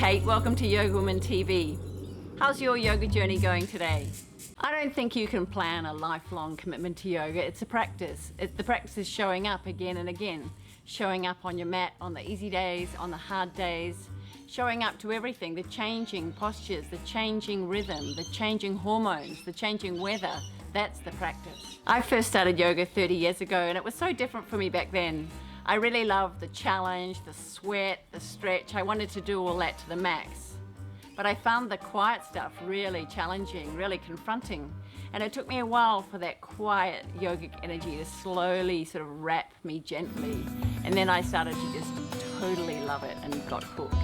Kate, welcome to Yogawoman.TV. How's your yoga journey going today? I don't think you can plan a lifelong commitment to yoga. It's a practice. The practice is showing up again and again. Showing up on your mat on the easy days, on the hard days. Showing up to everything, the changing postures, the changing rhythm, the changing hormones, the changing weather. That's the practice. I first started yoga 30 years ago and it was so different for me back then. I really loved the challenge, the sweat, the stretch. I wanted to do all that to the max. But I found the quiet stuff really challenging, really confronting. And it took me a while for that quiet yogic energy to slowly sort of wrap me gently. And then I started to just totally love it and got hooked.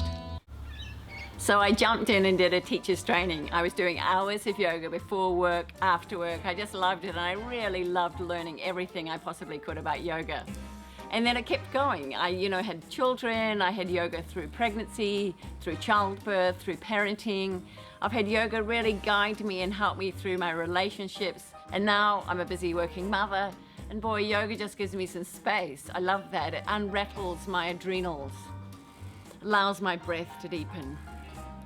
So I jumped in and did a teacher's training. I was doing hours of yoga before work, after work. I just loved it and I really loved learning everything I possibly could about yoga. And then it kept going. I had children, I had yoga through pregnancy, through childbirth, through parenting. I've had yoga really guide me and help me through my relationships. And now I'm a busy working mother. And boy, yoga just gives me some space. I love that. It unrattles my adrenals, allows my breath to deepen.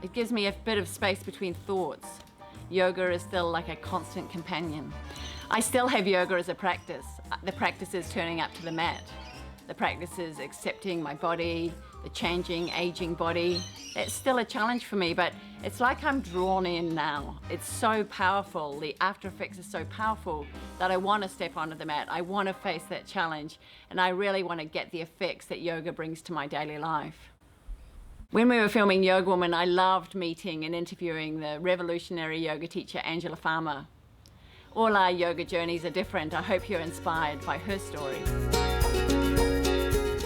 It gives me a bit of space between thoughts. Yoga is still like a constant companion. I still have yoga as a practice. The practice is turning up to the mat. The practice is accepting my body, the changing, aging body. It's still a challenge for me, but it's like I'm drawn in now. It's so powerful. The after effects are so powerful that I want to step onto the mat. I want to face that challenge, and I really want to get the effects that yoga brings to my daily life. When we were filming Yogawoman, I loved meeting and interviewing the revolutionary yoga teacher, Angela Farmeer. All our yoga journeys are different. I hope you're inspired by her story.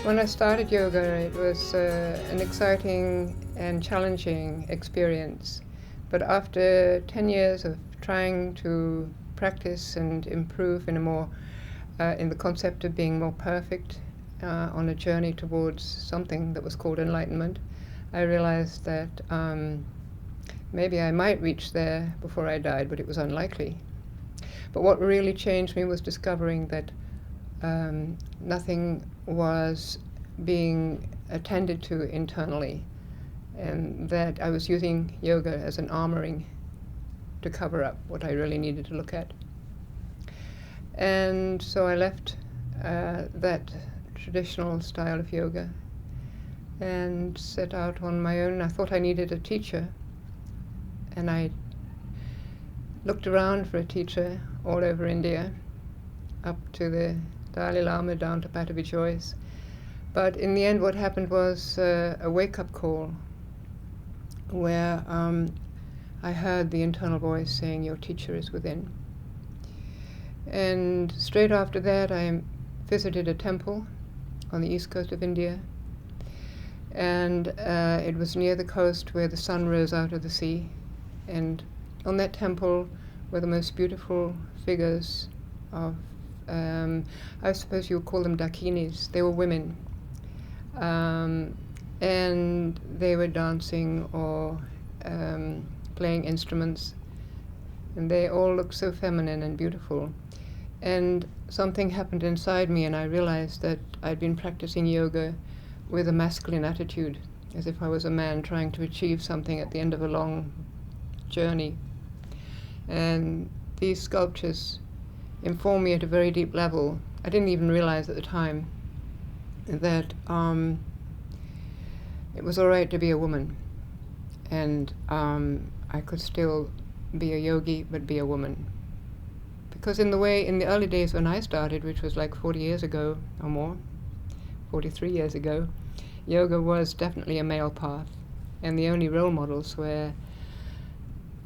When I started yoga, it was an exciting and challenging experience. But after 10 years of trying to practice and improve in the concept of being more perfect on a journey towards something that was called enlightenment, I realized that maybe I might reach there before I died, but it was unlikely. But what really changed me was discovering that nothing was being attended to internally, and that I was using yoga as an armoring to cover up what I really needed to look at. And so I left that traditional style of yoga and set out on my own. I thought I needed a teacher, and I looked around for a teacher all over India, up to the Dalai Lama, down to Pattabhi Jois. But in the end, what happened was a wake-up call where I heard the internal voice saying, "Your teacher is within." And straight after that, I visited a temple on the east coast of India. And it was near the coast where the sun rose out of the sea. And on that temple were the most beautiful figures of I suppose you would call them dakinis. They were women. And they were dancing or playing instruments. And they all looked so feminine and beautiful. And something happened inside me, and I realized that I'd been practicing yoga with a masculine attitude, as if I was a man trying to achieve something at the end of a long journey. And these sculptures informed me at a very deep level. I didn't even realize at the time that it was all right to be a woman, and I could still be a yogi but be a woman. Because in the early days when I started, which was like 40 years ago or more, 43 years ago, yoga was definitely a male path, and the only role models were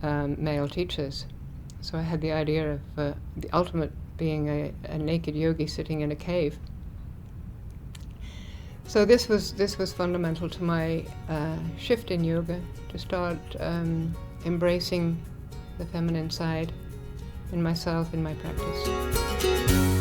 male teachers. So I had the idea of the ultimate being a naked yogi sitting in a cave. So this was fundamental to my shift in yoga, to start embracing the feminine side in myself, in my practice.